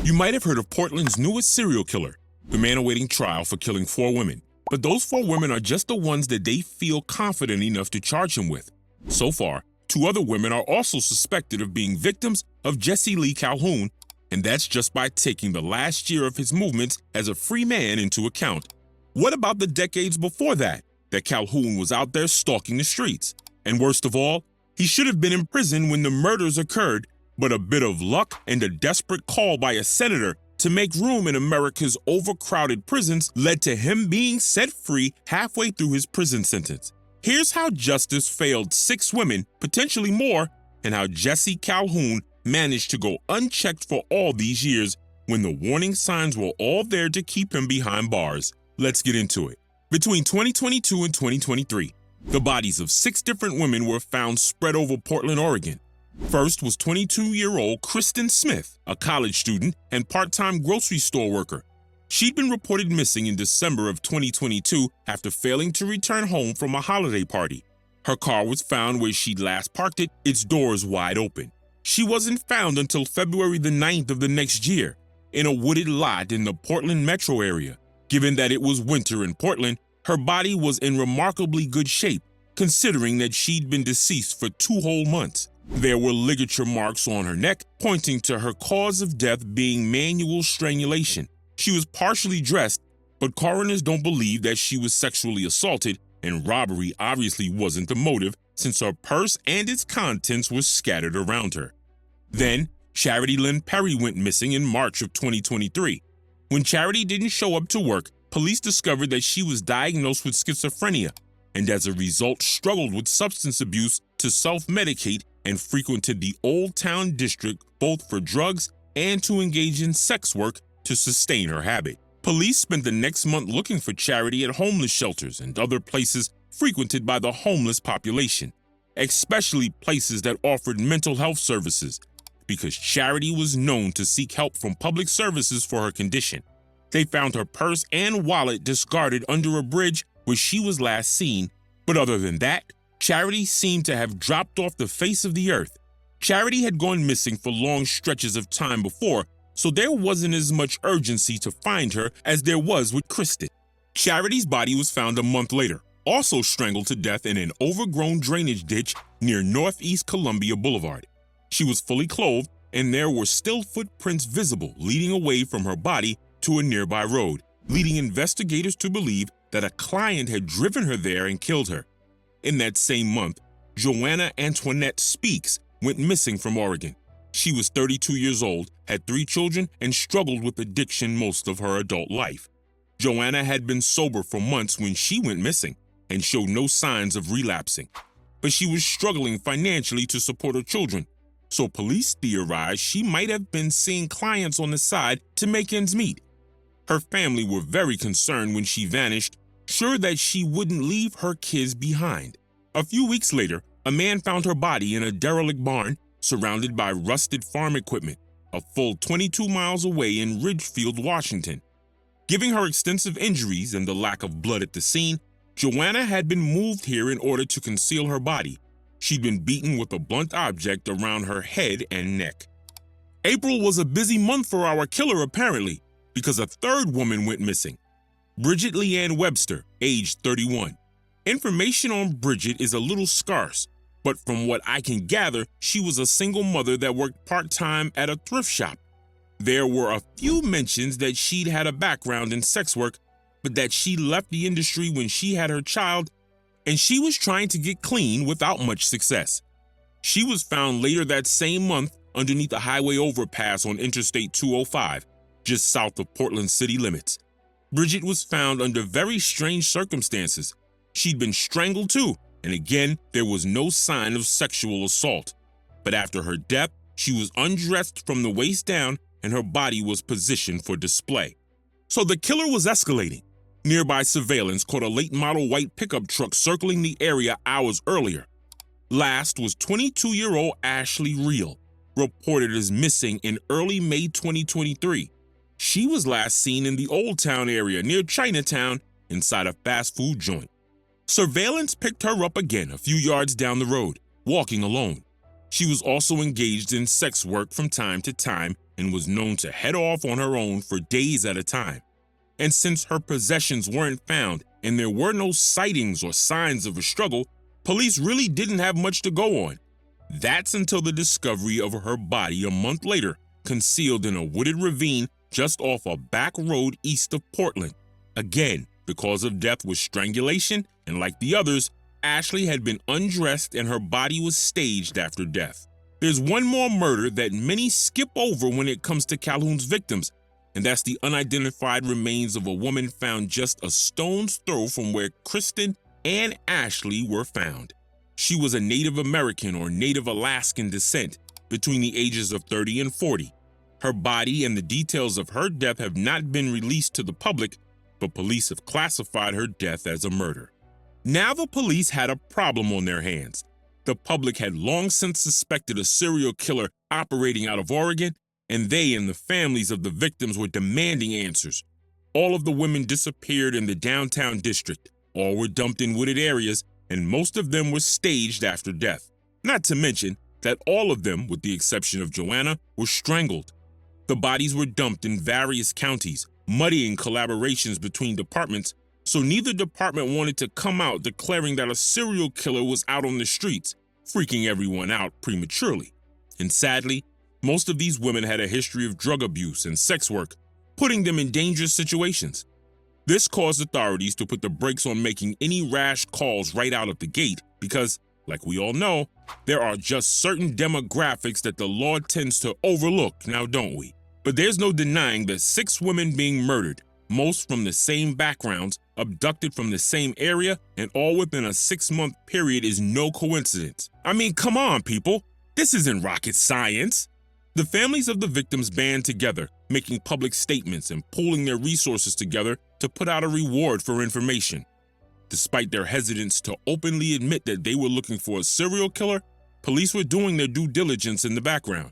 You might have heard of Portland's newest serial killer, the man awaiting trial for killing 4 women. But those 4 women are just the ones that they feel confident enough to charge him with. So far, 2 other women are also suspected of being victims of Jesse Lee Calhoun, and that's just by taking the last year of his movements as a free man into account. What about the decades before that Calhoun was out there stalking the streets? And worst of all, he should have been in prison when the murders occurred, but a bit of luck and a desperate call by a senator to make room in America's overcrowded prisons led to him being set free halfway through his prison sentence. Here's how justice failed 6 women, potentially more, and how Jesse Calhoun managed to go unchecked for all these years when the warning signs were all there to keep him behind bars. Let's get into it. Between 2022 and 2023, the bodies of 6 different women were found spread over Portland, Oregon. First was 22-year-old Kristen Smith, a college student and part-time grocery store worker. She'd been reported missing in December of 2022 after failing to return home from a holiday party. Her car was found where she'd last parked it, its doors wide open. She wasn't found until February the 9th of the next year, in a wooded lot in the Portland metro area. Given that it was winter in Portland, her body was in remarkably good shape, considering that she'd been deceased for 2 whole months. There were ligature marks on her neck, pointing to her cause of death being manual strangulation. She was partially dressed, but coroners don't believe that she was sexually assaulted, and robbery obviously wasn't the motive since her purse and its contents were scattered around her. Then, Charity Lynn Perry went missing in March of 2023. When Charity didn't show up to work, police discovered that she was diagnosed with schizophrenia, and as a result struggled with substance abuse to self-medicate and frequented the Old Town district both for drugs and to engage in sex work to sustain her habit. Police spent the next month looking for Charity at homeless shelters and other places frequented by the homeless population, especially places that offered mental health services, because Charity was known to seek help from public services for her condition. They found her purse and wallet discarded under a bridge where she was last seen, but other than that, Charity seemed to have dropped off the face of the earth. Charity had gone missing for long stretches of time before, so there wasn't as much urgency to find her as there was with Kristen. Charity's body was found a month later, also strangled to death in an overgrown drainage ditch near Northeast Columbia Boulevard. She was fully clothed, and there were still footprints visible leading away from her body to a nearby road, leading investigators to believe that a client had driven her there and killed her. In that same month, Joanna Antoinette Speaks went missing from Oregon. She was 32 years old, had 3 children, and struggled with addiction most of her adult life. Joanna had been sober for months when she went missing and showed no signs of relapsing, but she was struggling financially to support her children. So police theorized she might have been seeing clients on the side to make ends meet. Her family were very concerned when she vanished, sure that she wouldn't leave her kids behind. A few weeks later, a man found her body in a derelict barn surrounded by rusted farm equipment, a full 22 miles away in Ridgefield, Washington. Given her extensive injuries and the lack of blood at the scene, Joanna had been moved here in order to conceal her body. She'd been beaten with a blunt object around her head and neck. April was a busy month for our killer apparently, because a 3rd woman went missing. Bridget Leanne Webster, aged 31. Information on Bridget is a little scarce, but from what I can gather, she was a single mother that worked part-time at a thrift shop. There were a few mentions that she'd had a background in sex work, but that she left the industry when she had her child, and she was trying to get clean without much success. She was found later that same month underneath a highway overpass on Interstate 205, just south of Portland city limits. Bridget was found under very strange circumstances. She'd been strangled too, and again, there was no sign of sexual assault. But after her death, she was undressed from the waist down and her body was positioned for display. So the killer was escalating. Nearby surveillance caught a late-model white pickup truck circling the area hours earlier. Last was 22-year-old Ashley Reel, reported as missing in early May 2023. She was last seen in the Old Town area near Chinatown inside a fast food joint. Surveillance picked her up again a few yards down the road, walking alone. She was also engaged in sex work from time to time and was known to head off on her own for days at a time. And since her possessions weren't found and there were no sightings or signs of a struggle, police really didn't have much to go on. That's until the discovery of her body a month later, concealed in a wooded ravine just off a back road east of Portland. Again, the cause of death was strangulation, and like the others, Ashley had been undressed and her body was staged after death. There's one more murder that many skip over when it comes to Calhoun's victims, and that's the unidentified remains of a woman found just a stone's throw from where Kristen and Ashley were found. She was a Native American or Native Alaskan descent, between the ages of 30 and 40. Her body and the details of her death have not been released to the public, but police have classified her death as a murder. Now the police had a problem on their hands. The public had long since suspected a serial killer operating out of Oregon, and they and the families of the victims were demanding answers. All of the women disappeared in the downtown district. All were dumped in wooded areas, and most of them were staged after death. Not to mention that all of them, with the exception of Joanna, were strangled. The bodies were dumped in various counties, muddying collaborations between departments, so neither department wanted to come out declaring that a serial killer was out on the streets, freaking everyone out prematurely. And sadly, most of these women had a history of drug abuse and sex work, putting them in dangerous situations. This caused authorities to put the brakes on making any rash calls right out of the gate because, like we all know, there are just certain demographics that the law tends to overlook, now don't we? But there's no denying that 6 women being murdered, most from the same backgrounds, abducted from the same area, and all within a 6-month period is no coincidence. I mean, come on, people. This isn't rocket science. The families of the victims band together, making public statements and pooling their resources together to put out a reward for information. Despite their hesitance to openly admit that they were looking for a serial killer, police were doing their due diligence in the background.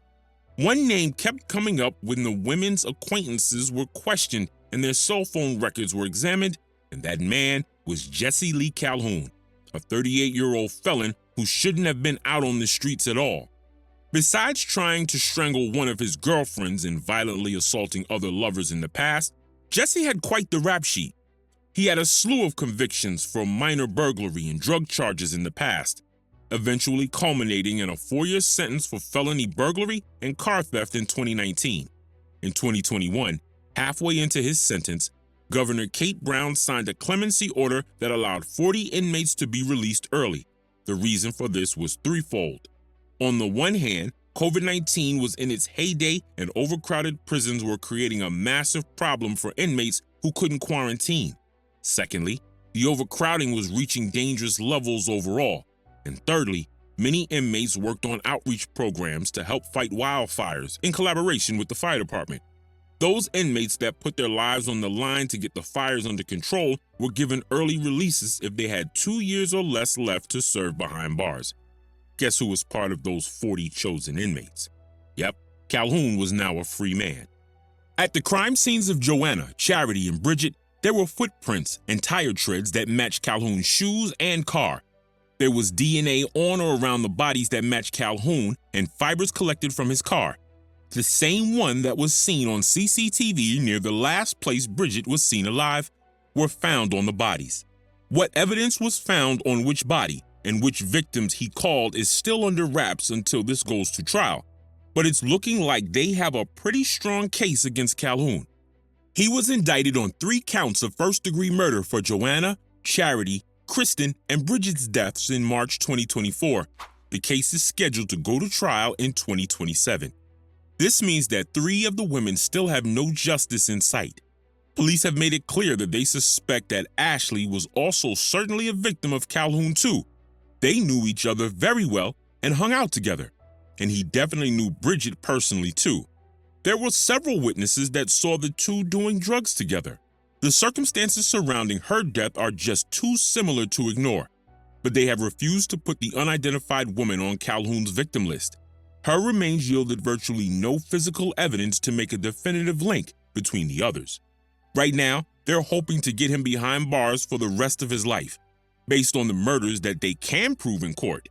One name kept coming up when the women's acquaintances were questioned and their cell phone records were examined, and that man was Jesse Lee Calhoun, a 38-year-old felon who shouldn't have been out on the streets at all. Besides trying to strangle one of his girlfriends and violently assaulting other lovers in the past, Jesse had quite the rap sheet. He had a slew of convictions for minor burglary and drug charges in the past, eventually culminating in a 4-year sentence for felony burglary and car theft in 2019. In 2021, halfway into his sentence, Governor Kate Brown signed a clemency order that allowed 40 inmates to be released early. The reason for this was threefold. On the one hand, COVID-19 was in its heyday and overcrowded prisons were creating a massive problem for inmates who couldn't quarantine. Secondly, the overcrowding was reaching dangerous levels overall. And thirdly, many inmates worked on outreach programs to help fight wildfires in collaboration with the fire department. Those inmates that put their lives on the line to get the fires under control were given early releases if they had 2 years or less left to serve behind bars. Guess who was part of those 40 chosen inmates? Yep, Calhoun was now a free man. At the crime scenes of Joanna, Charity, and Bridget, there were footprints and tire treads that matched Calhoun's shoes and car. There was DNA on or around the bodies that matched Calhoun and fibers collected from his car, the same one that was seen on CCTV near the last place Bridget was seen alive, were found on the bodies. What evidence was found on which body and which victims he called is still under wraps until this goes to trial, but it's looking like they have a pretty strong case against Calhoun. He was indicted on 3 counts of first-degree murder for Joanna, Charity, Kristen, and Bridget's deaths in March 2024. The case is scheduled to go to trial in 2027. This means that 3 of the women still have no justice in sight. Police have made it clear that they suspect that Ashley was also certainly a victim of Calhoun too. They knew each other very well and hung out together, and he definitely knew Bridget personally too. There were several witnesses that saw the two doing drugs together. The circumstances surrounding her death are just too similar to ignore, but they have refused to put the unidentified woman on Calhoun's victim list. Her remains yielded virtually no physical evidence to make a definitive link between the others. Right now, they're hoping to get him behind bars for the rest of his life, based on the murders that they can prove in court.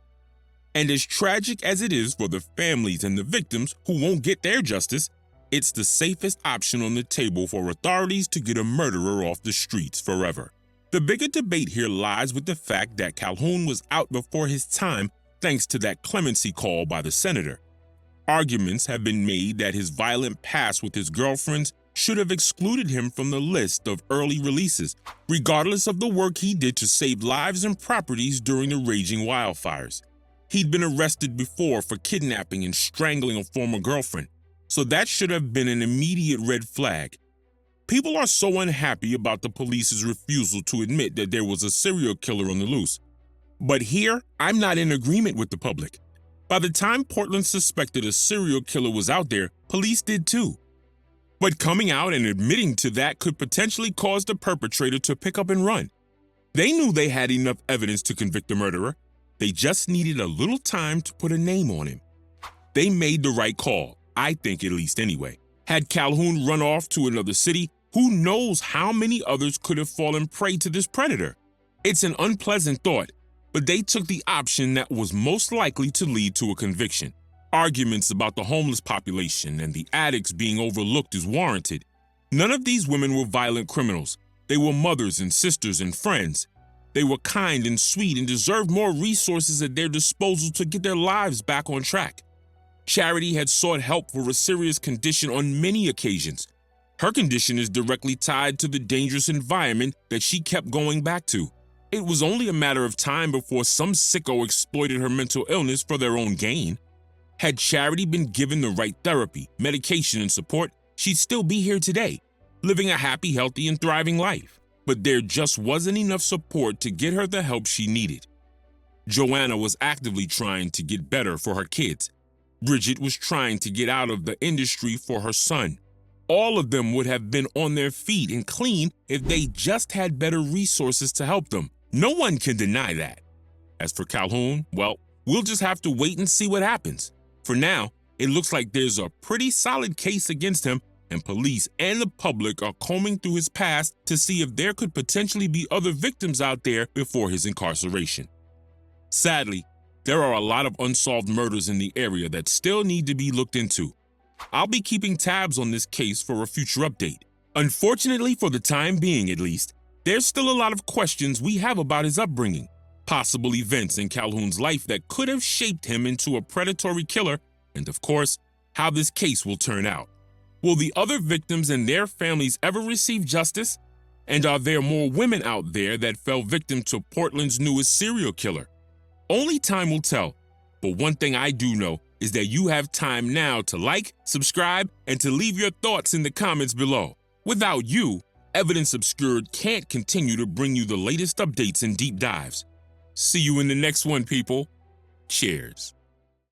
And as tragic as it is for the families and the victims who won't get their justice, It's the safest option on the table for authorities to get a murderer off the streets forever. The bigger debate here lies with the fact that Calhoun was out before his time thanks to that clemency call by the senator. Arguments have been made that his violent past with his girlfriends should have excluded him from the list of early releases, regardless of the work he did to save lives and properties during the raging wildfires. He'd been arrested before for kidnapping and strangling a former girlfriend, so that should have been an immediate red flag. People are so unhappy about the police's refusal to admit that there was a serial killer on the loose. But here, I'm not in agreement with the public. By the time Portland suspected a serial killer was out there, police did too. But coming out and admitting to that could potentially cause the perpetrator to pick up and run. They knew they had enough evidence to convict the murderer. They just needed a little time to put a name on him. They made the right call, I think, at least anyway. Had Calhoun run off to another city, who knows how many others could have fallen prey to this predator? It's an unpleasant thought, but they took the option that was most likely to lead to a conviction. Arguments about the homeless population and the addicts being overlooked is warranted. None of these women were violent criminals. They were mothers and sisters and friends. They were kind and sweet and deserved more resources at their disposal to get their lives back on track. Charity had sought help for a serious condition on many occasions. Her condition is directly tied to the dangerous environment that she kept going back to. It was only a matter of time before some sicko exploited her mental illness for their own gain. Had Charity been given the right therapy, medication, and support, she'd still be here today, living a happy, healthy, and thriving life. But there just wasn't enough support to get her the help she needed. Joanna was actively trying to get better for her kids. Bridget was trying to get out of the industry for her son. All of them would have been on their feet and clean if they just had better resources to help them. No one can deny that. As for Calhoun, well, we'll just have to wait and see what happens. For now, it looks like there's a pretty solid case against him, and police and the public are combing through his past to see if there could potentially be other victims out there before his incarceration. Sadly, there are a lot of unsolved murders in the area that still need to be looked into. I'll be keeping tabs on this case for a future update. Unfortunately, for the time being at least, there's still a lot of questions we have about his upbringing, possible events in Calhoun's life that could have shaped him into a predatory killer, and of course, how this case will turn out. Will the other victims and their families ever receive justice? And are there more women out there that fell victim to Portland's newest serial killer? Only time will tell, but one thing I do know is that you have time now to like, subscribe, and to leave your thoughts in the comments below. Without you, Evidence Obscured can't continue to bring you the latest updates and deep dives. See you in the next one, people. Cheers.